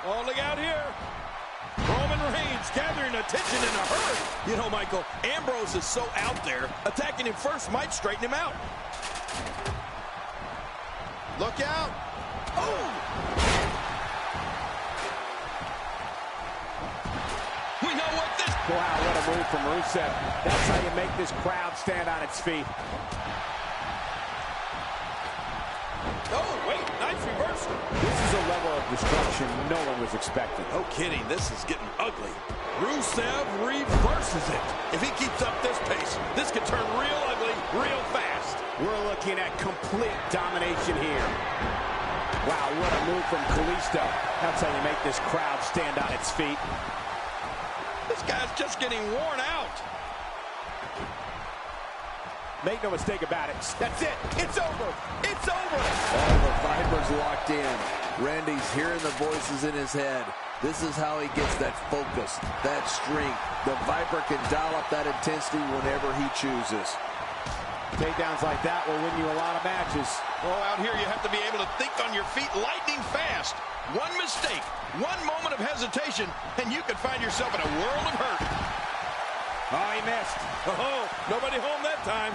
Oh, look out here. Roman Reigns gathering attention in a hurry. You know, Michael, Ambrose is so out there, attacking him first might straighten him out. Look out. Oh! We know what this... Wow, what a move from Rusev. That's how you make this crowd stand on its feet. Oh, wait, nice reversal. This is a level of destruction no one was expecting. No kidding, this is getting ugly. Rusev reverses it. If he keeps up this pace, this could turn real ugly real fast. We're looking at complete domination here. Wow, what a move from Kalisto. That's how you make this crowd stand on its feet. This guy's just getting worn out. Make no mistake about it. That's it. It's over. It's over. Oh, the Viper's locked in. Randy's hearing the voices in his head. This is how he gets that focus, that strength. The Viper can dial up that intensity whenever he chooses. Takedowns like that will win you a lot of matches. Oh, out here you have to be able to think on your feet lightning fast. One mistake, one moment of hesitation, and you could find yourself in a world of hurt. Oh, he missed. Oh, nobody home that time.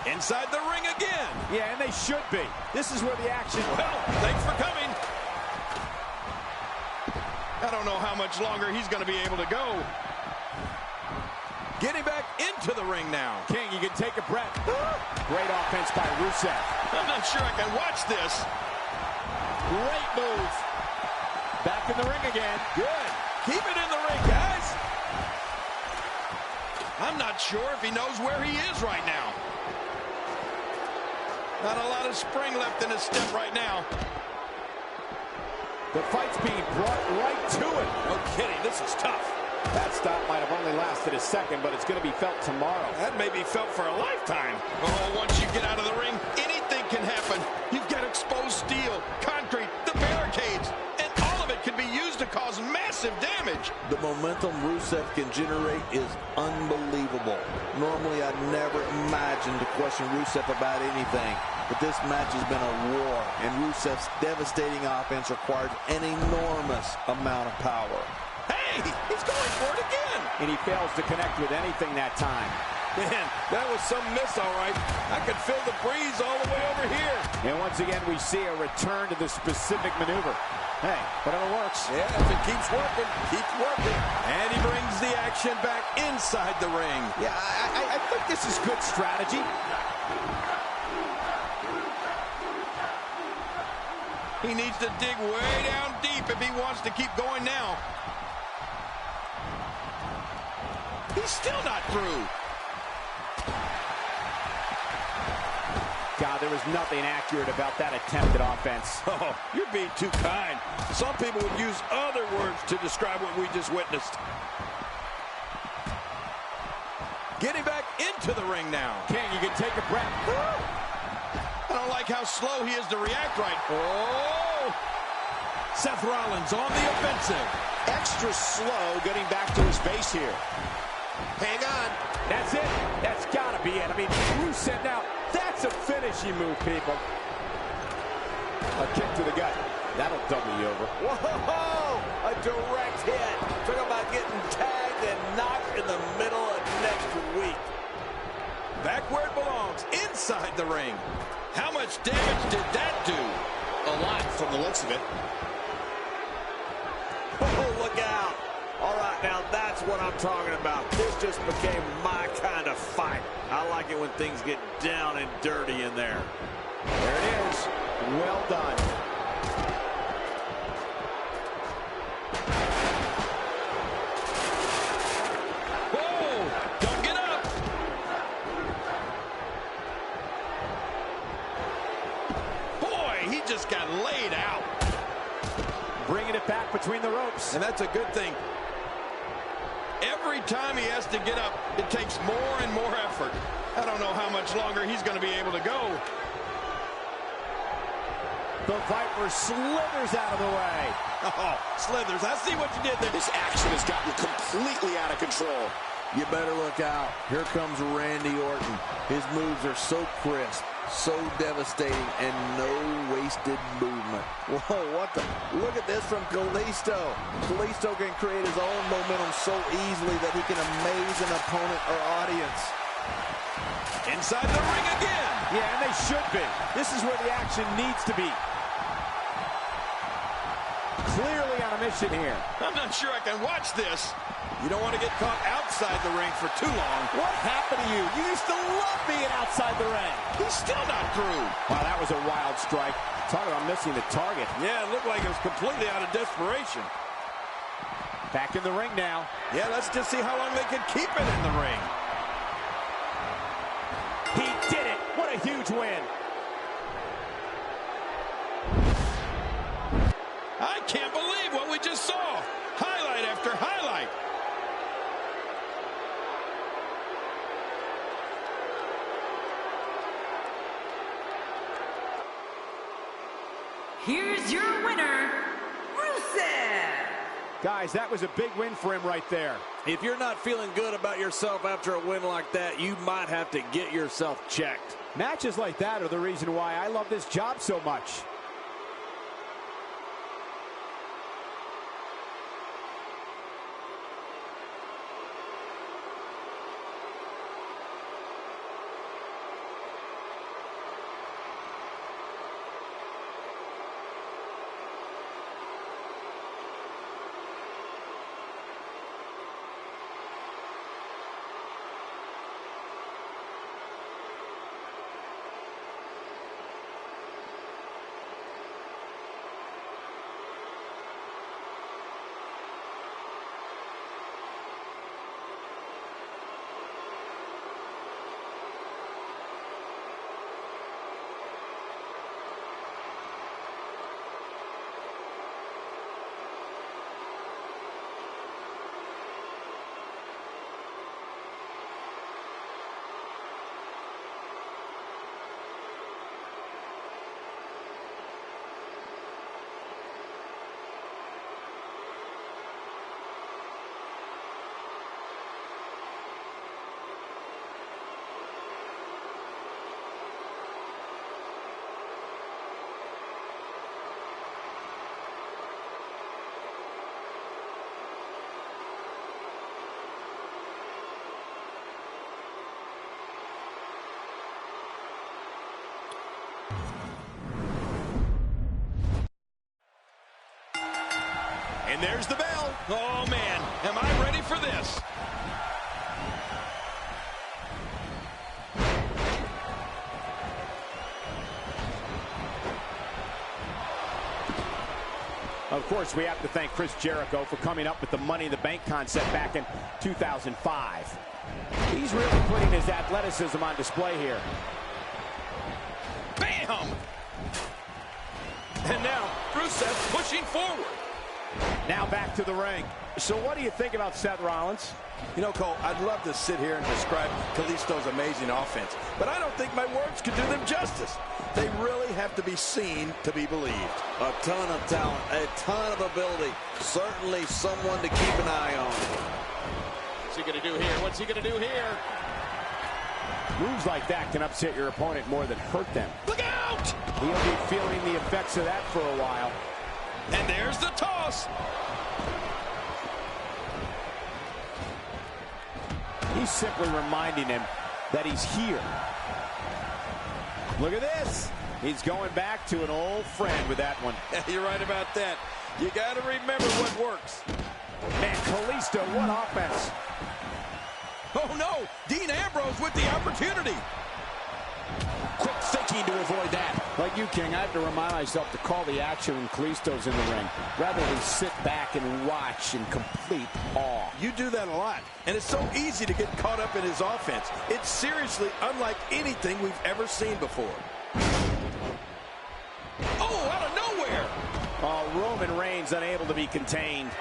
Inside the ring again. Yeah, and they should be. This is where the action... Well, thanks for coming. I don't know how much longer he's going to be able to go. Getting back into the ring now. King, you can take a breath. Great offense by Rusev. I'm not sure I can watch this. Great move. Back in the ring again. Good. Keep it in the ring, guys. I'm not sure if he knows where he is right now. Not a lot of spring left in his step right now. The fight's being brought right to it. No kidding, this is tough. That stop might have only lasted a second, but it's going to be felt tomorrow. That may be felt for a lifetime. Oh, once you get out of the ring, anything can happen. You've got exposed steel, concrete, the barricades, and all of it can be used to cause massive damage. The momentum Rusev can generate is unbelievable. Normally, I'd never imagine to question Rusev about anything, but this match has been a war, and Rusev's devastating offense requires an enormous amount of power. Hey, he's going for it again. And he fails to connect with anything that time. Man, that was some miss, all right. I could feel the breeze all the way over here. And once again, we see a return to the specific maneuver. Hey, whatever works. Yeah, if it keeps working, keeps working. And he brings the action back inside the ring. Yeah, I think this is good strategy. He needs to dig way down deep if he wants to keep going now. He's still not through. God, there was nothing accurate about that attempted offense. Oh, you're being too kind. Some people would use other words to describe what we just witnessed. Getting back into the ring now. King, you can take a breath. I don't like how slow he is to react right. Oh! Seth Rollins on the offensive. Extra slow getting back to his base here. Hang on. That's it. That's got to be it. I mean, Rusev now, that's a finishing move, people. A kick to the gut. That'll double you over. Whoa! A direct hit. Talk about getting tagged and knocked in the middle of next week. Back where it belongs, inside the ring. How much damage did that do? A lot from the looks of it. Oh, look out. All right, now that's what I'm talking about. This just became my kind of fight. I like it when things get down and dirty in there. There it is. Well done. Whoa! Don't get up! Boy, he just got laid out. Bringing it back between the ropes. And that's a good thing. Every time he has to get up, it takes more and more effort. I don't know how much longer he's going to be able to go. The Viper slithers out of the way. Oh, slithers. I see what you did there. This action has gotten completely out of control. You better look out. Here comes Randy Orton. His moves are so crisp, So devastating and no wasted movement. Whoa, what the? Look at this from Kalisto. Kalisto can create his own momentum so easily that he can amaze an opponent or audience. Inside the ring again. Yeah, and they should be. This is where the action needs to be. Clearly on a mission here. I'm not sure I can watch this. You don't want to get caught outside the ring for too long. What happened to you? You used to love being outside the ring. He's still not through. Wow, that was a wild strike. Talking about missing the target. Yeah, it looked like it was completely out of desperation. Back in the ring now. Yeah, let's just see how long they can keep it in the ring. He did it. What a huge win. I can't believe what we just saw. Highlight after highlight. Here's your winner, Rusev. Guys, that was a big win for him right there. If you're not feeling good about yourself after a win like that, you might have to get yourself checked. Matches like that are the reason why I love this job so much. And there's the bell. Oh, man, am I ready for this? Of course, we have to thank Chris Jericho for coming up with the Money in the Bank concept back in 2005. He's really putting his athleticism on display here. Bam! And now, Rusev pushing forward. Now back to the ring. So what do you think about Seth Rollins? You know, Cole, I'd love to sit here and describe Kalisto's amazing offense, but I don't think my words could do them justice. They really have to be seen to be believed. A ton of talent, a ton of ability. Certainly someone to keep an eye on. What's he going to do here? What's he going to do here? Moves like that can upset your opponent more than hurt them. Look out! He'll be feeling the effects of that for a while. And there's the toss. He's simply reminding him that he's here. Look at this. He's going back to an old friend with that one. You're right about that. You got to remember what works. Man, Kalisto, what offense. Oh, no. Dean Ambrose with the opportunity. Quick thinking to avoid that. Like you, King, I have to remind myself to call the action when Kalisto's in the ring, rather than sit back and watch in complete awe. You do that a lot, and it's so easy to get caught up in his offense. It's seriously unlike anything we've ever seen before. Oh, out of nowhere! Oh, Roman Reigns unable to be contained.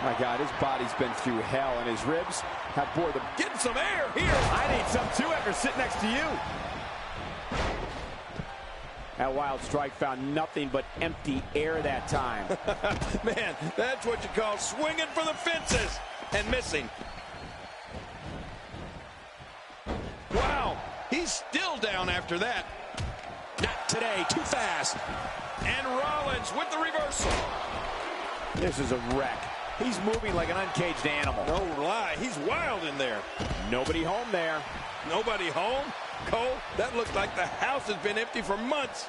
My God, his body's been through hell, and his ribs have bore the... Getting some air here. I need some, too, after sitting next to you. That wild strike found nothing but empty air that time. Man, that's what you call swinging for the fences and missing. Wow, He's still down after that. Not today, too fast. And Rollins with the reversal. This is a wreck. He's moving like an uncaged animal. No lie, he's wild in there. Nobody home there. Nobody home? Cole, that looks like the house has been empty for months.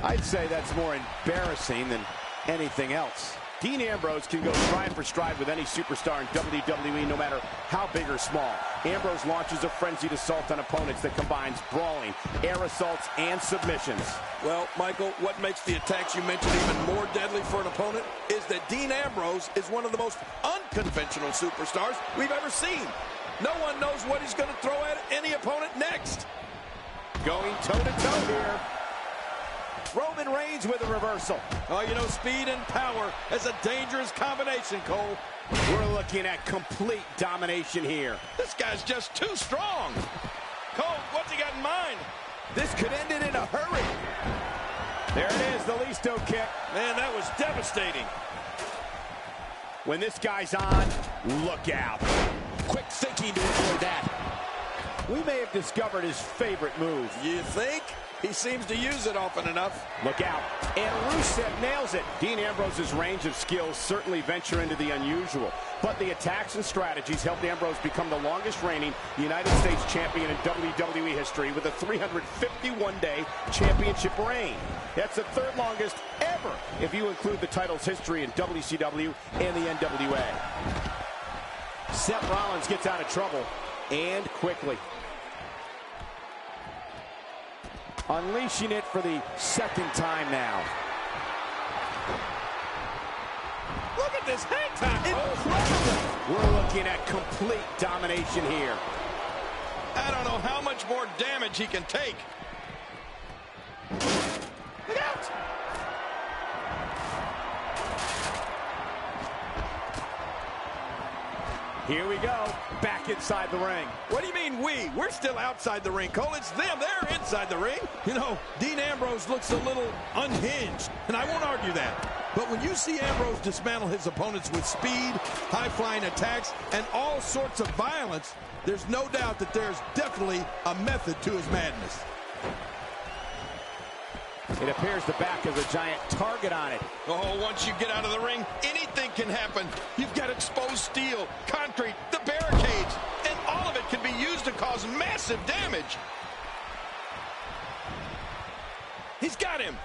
I'd say that's more embarrassing than anything else. Dean Ambrose can go stride for stride with any superstar in WWE, no matter how big or small. Ambrose launches a frenzied assault on opponents that combines brawling, air assaults, and submissions. Well, Michael, what makes the attacks you mentioned even more deadly for an opponent is that Dean Ambrose is one of the most unconventional superstars we've ever seen. No one knows what he's going to throw at any opponent next. Going toe-to-toe here. Roman Reigns with a reversal. Oh, you know, speed and power is a dangerous combination, Cole. We're looking at complete domination here. This guy's just too strong. Cole, what's he got in mind? This could end it in a hurry. There it is, the Listo kick. Man, that was devastating. When this guy's on, look out. Quick thinking to avoid that. We may have discovered his favorite move. You think? He seems to use it often enough. Look out. And Rusev nails it. Dean Ambrose's range of skills certainly venture into the unusual. But the attacks and strategies helped Ambrose become the longest reigning United States champion in WWE history with a 351-day championship reign. That's the third longest ever if you include the title's history in WCW and the NWA. Seth Rollins gets out of trouble, and quickly. Unleashing it for the second time now. Look at this hang time. Incredible. We're looking at complete domination here. I don't know how much more damage he can take. Look out. Here we go, back inside the ring. What do you mean we? We're still outside the ring, Cole. It's them. They're inside the ring. You know, Dean Ambrose looks a little unhinged, and I won't argue that. But when you see Ambrose dismantle his opponents with speed, high-flying attacks, and all sorts of violence, there's no doubt that there's definitely a method to his madness. It appears the back has a giant target on it. Oh, once you get out of the ring, anything can happen. You've got exposed steel, concrete, the barricades, and all of it can be used to cause massive damage. He's got him.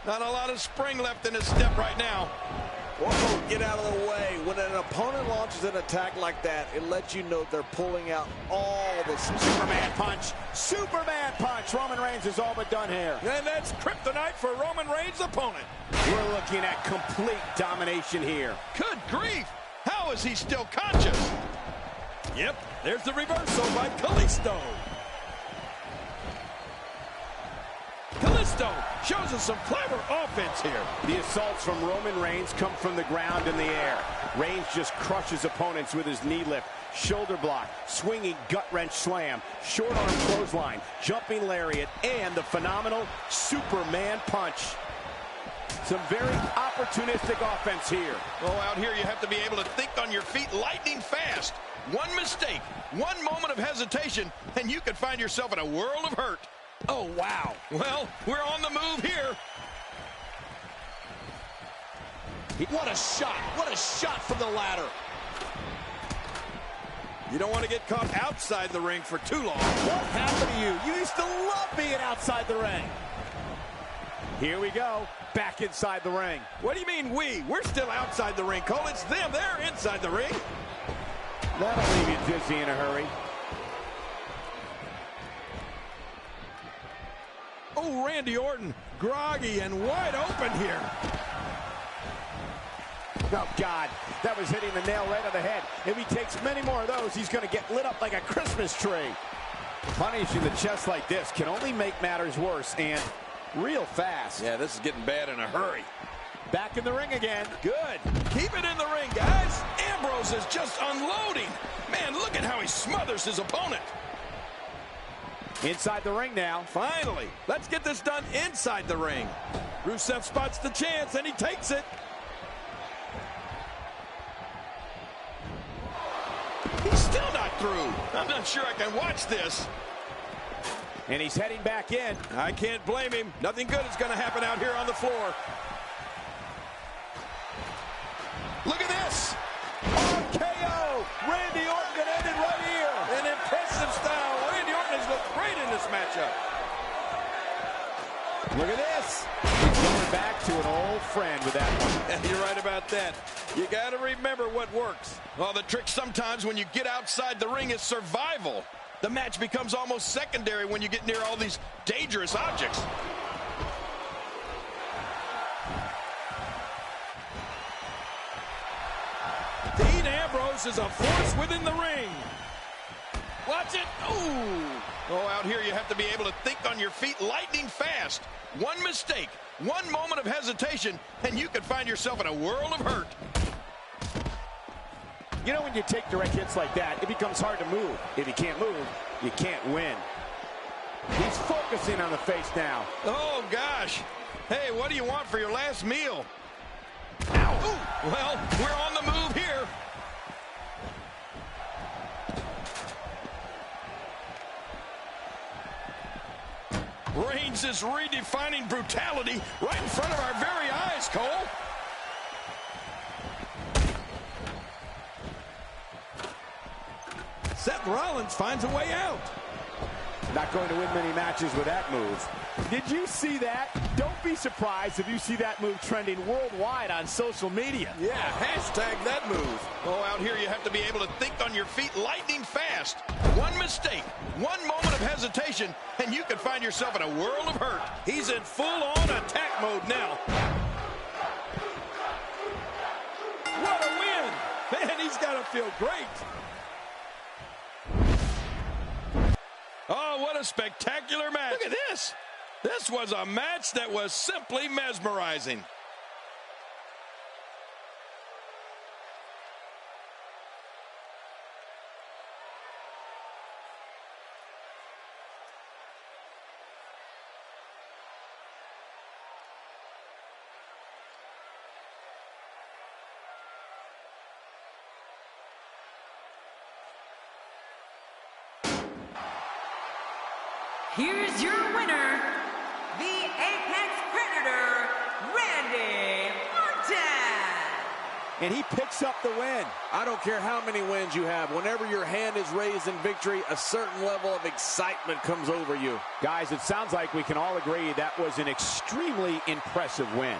Not a lot of spring left in his step right now. Whoa, get out of the way. When an opponent launches an attack like that, it lets you know they're pulling out all the... Superman punch. Superman punch. Roman Reigns is all but done here. And that's kryptonite for Roman Reigns' opponent. We're looking at complete domination here. Good grief. How is he still conscious? Yep, there's the reversal by Kalisto. Kalisto shows us some clever offense here. The assaults from Roman Reigns come from the ground and the air. Reigns just crushes opponents with his knee lift, shoulder block, swinging gut-wrench slam, short arm clothesline, jumping lariat, and the phenomenal Superman punch. Some very opportunistic offense here. Oh, out here you have to be able to think on your feet lightning fast. One mistake, one moment of hesitation, and you could find yourself in a world of hurt. Oh, wow. Well, we're on the move here. What a shot. What a shot from the ladder. You don't want to get caught outside the ring for too long. What happened to you? You used to love being outside the ring. Here we go. Back inside the ring. What do you mean we? We're still outside the ring, Cole. It's them. They're inside the ring. That'll leave you dizzy in a hurry. Oh, Randy Orton, groggy and wide open here. Oh, God, that was hitting the nail right on the head. If he takes many more of those, he's going to get lit up like a Christmas tree. Punishing the chest like this can only make matters worse, and real fast. Yeah, this is getting bad in a hurry. Back in the ring again. Good. Keep it in the ring, guys. Ambrose is just unloading. Man, look at how he smothers his opponent. Inside the ring now. Finally, let's get this done inside the ring. Rusev spots the chance, and he takes it. He's still not through. I'm not sure I can watch this. And he's heading back in. I can't blame him. Nothing good is going to happen out here on the floor. Look at this. RKO. Randy Orton gonna end it right here. An impressive style. Randy Orton has looked great in this matchup. Look at this. He's going back to an old friend with that one. You're right about that. You got to remember what works. Well, the trick sometimes when you get outside the ring is survival. The match becomes almost secondary when you get near all these dangerous objects. Dean Ambrose is a force within the ring. Watch it. Ooh. Oh, out here you have to be able to think on your feet lightning fast. One mistake, one moment of hesitation, and you could find yourself in a world of hurt. You know, when you take direct hits like that, it becomes hard to move. If you can't move, you can't win. He's focusing on the face now. Oh, gosh. Hey, what do you want for your last meal? Ow. Ooh. Well, we're on the move here. Reigns is redefining brutality right in front of our very eyes, Cole. Seth Rollins finds a way out. Not going to win many matches with that move. Did you see that? Don't be surprised if you see that move trending worldwide on social media. Yeah, hashtag that move. Oh, out here you have to be able to think on your feet lightning fast. One mistake, one moment of hesitation, and you could find yourself in a world of hurt. He's in full-on attack mode now. What a win! Man, he's got to feel great. Oh, what a spectacular match. Look at this. This was a match that was simply mesmerizing. Here's your winner, the Apex Predator, Randy Orton. And he picks up the win. I don't care how many wins you have. Whenever your hand is raised in victory, a certain level of excitement comes over you. Guys, it sounds like we can all agree that was an extremely impressive win.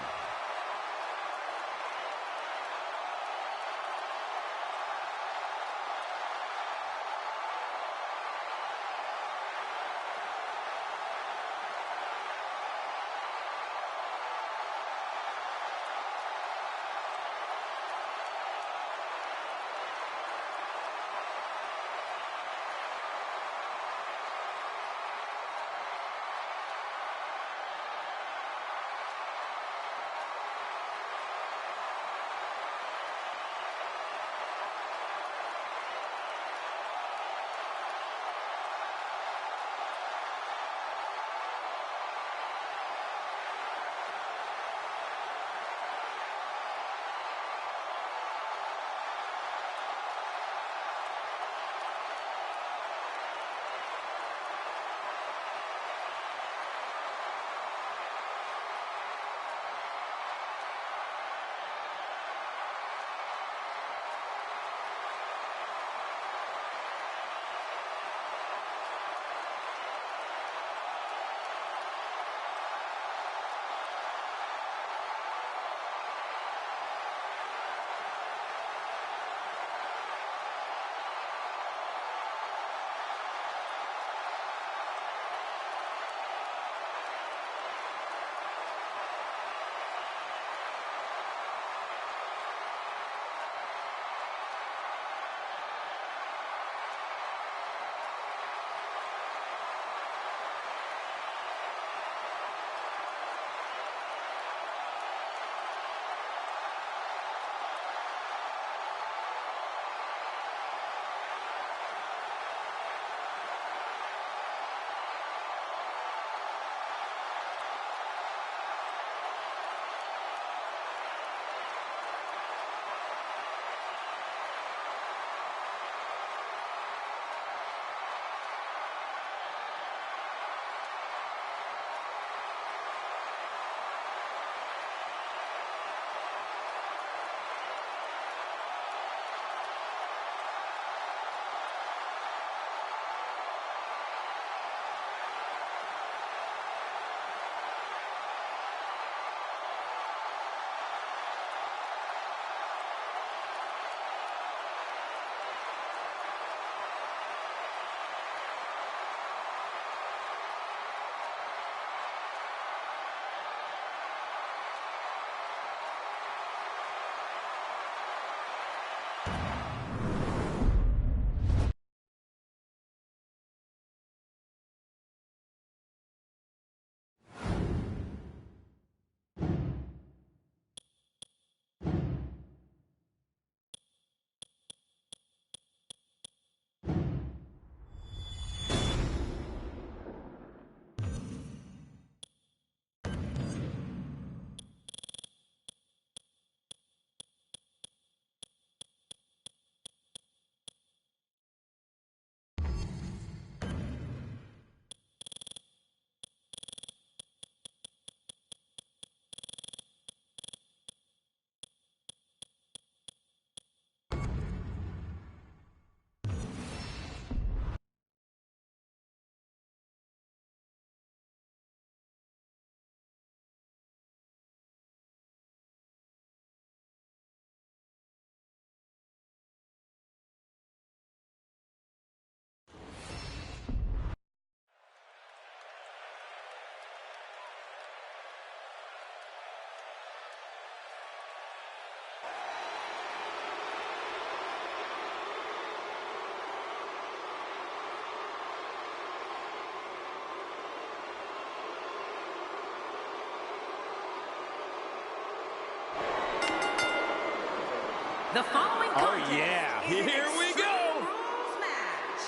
The following contest is here an we Extreme go. Rules match.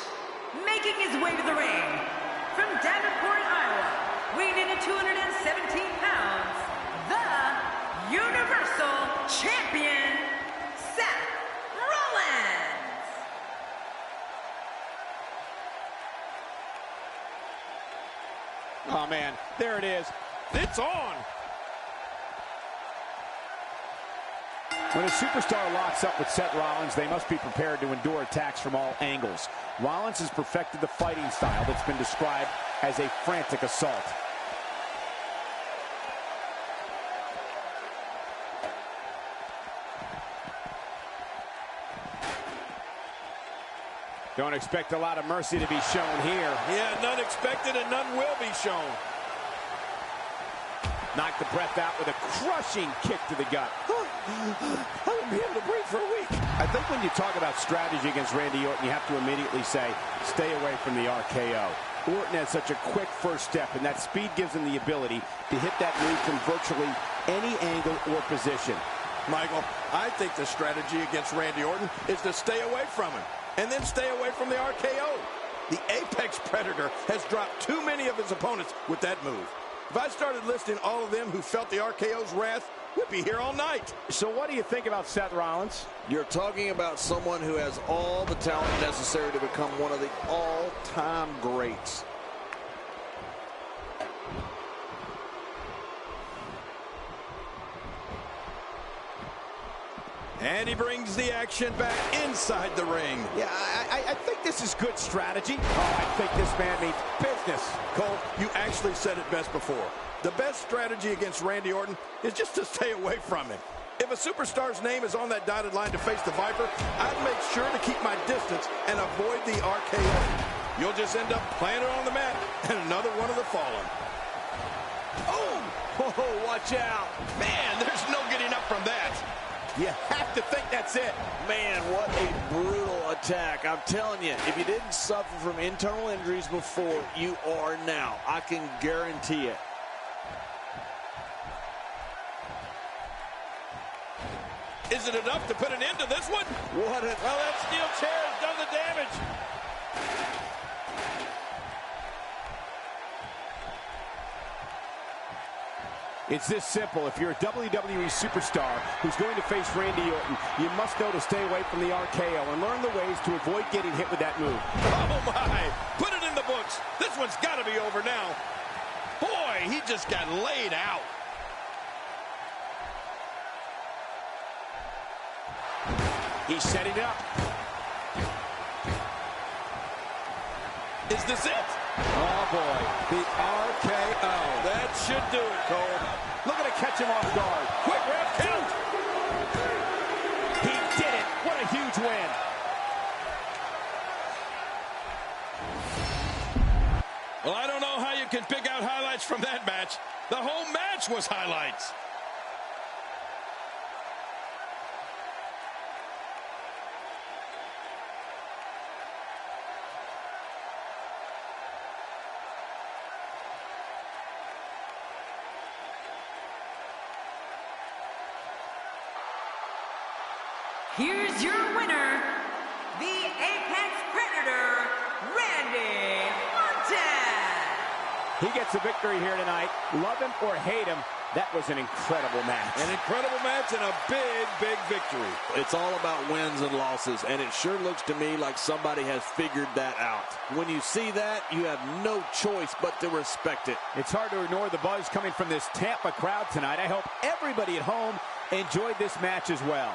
Making his way to the ring from Davenport, Iowa, weighing in at 217 pounds, the Universal Champion, Seth Rollins. Oh, man, there it is. It's on. When a superstar locks up with Seth Rollins, they must be prepared to endure attacks from all angles. Rollins has perfected the fighting style that's been described as a frantic assault. Don't expect a lot of mercy to be shown here. Yeah, none expected and none will be shown. Knocked the breath out with a crushing kick to the gut. I won't be able to breathe for a week. I think when you talk about strategy against Randy Orton, you have to immediately say, stay away from the RKO. Orton has such a quick first step, and that speed gives him the ability to hit that move from virtually any angle or position. Michael, I think the strategy against Randy Orton is to stay away from him, and then stay away from the RKO. The Apex Predator has dropped too many of his opponents with that move. If I started listing all of them who felt the RKO's wrath, we'd be here all night. So what do you think about Seth Rollins? You're talking about someone who has all the talent necessary to become one of the all-time greats. And he brings the action back inside the ring. Yeah, I think this is good strategy. Oh, I think this man means business. Cole, you actually said it best before. The best strategy against Randy Orton is just to stay away from him. If a superstar's name is on that dotted line to face the Viper, I'd make sure to keep my distance and avoid the RKO. You'll just end up playing it on the mat and another one of the fallen. Oh, watch out. Man, there's no getting up from that. You have to think that's it. Man, what a brutal attack. I'm telling you, if you didn't suffer from internal injuries before, you are now. I can guarantee it. Is it enough to put an end to this one? Well, that steel chair has done the damage. It's this simple. If you're a WWE superstar who's going to face Randy Orton, you must know to stay away from the RKO and learn the ways to avoid getting hit with that move. Oh, my. Put it in the books. This one's got to be over now. Boy, he just got laid out. He's setting up. Is this it? Oh, boy. The RKO. That should do it, Cole. Looking to catch him off guard. Quick ref count. He did it. What a huge win. Well, I don't know how you can pick out highlights from that match. The whole match was highlights. Here's your winner, the Apex Predator, Randy Orton. He gets a victory here tonight. Love him or hate him, that was an incredible match. An incredible match and a big, big victory. It's all about wins and losses, and it sure looks to me like somebody has figured that out. When you see that, you have no choice but to respect it. It's hard to ignore the buzz coming from this Tampa crowd tonight. I hope everybody at home enjoyed this match as well.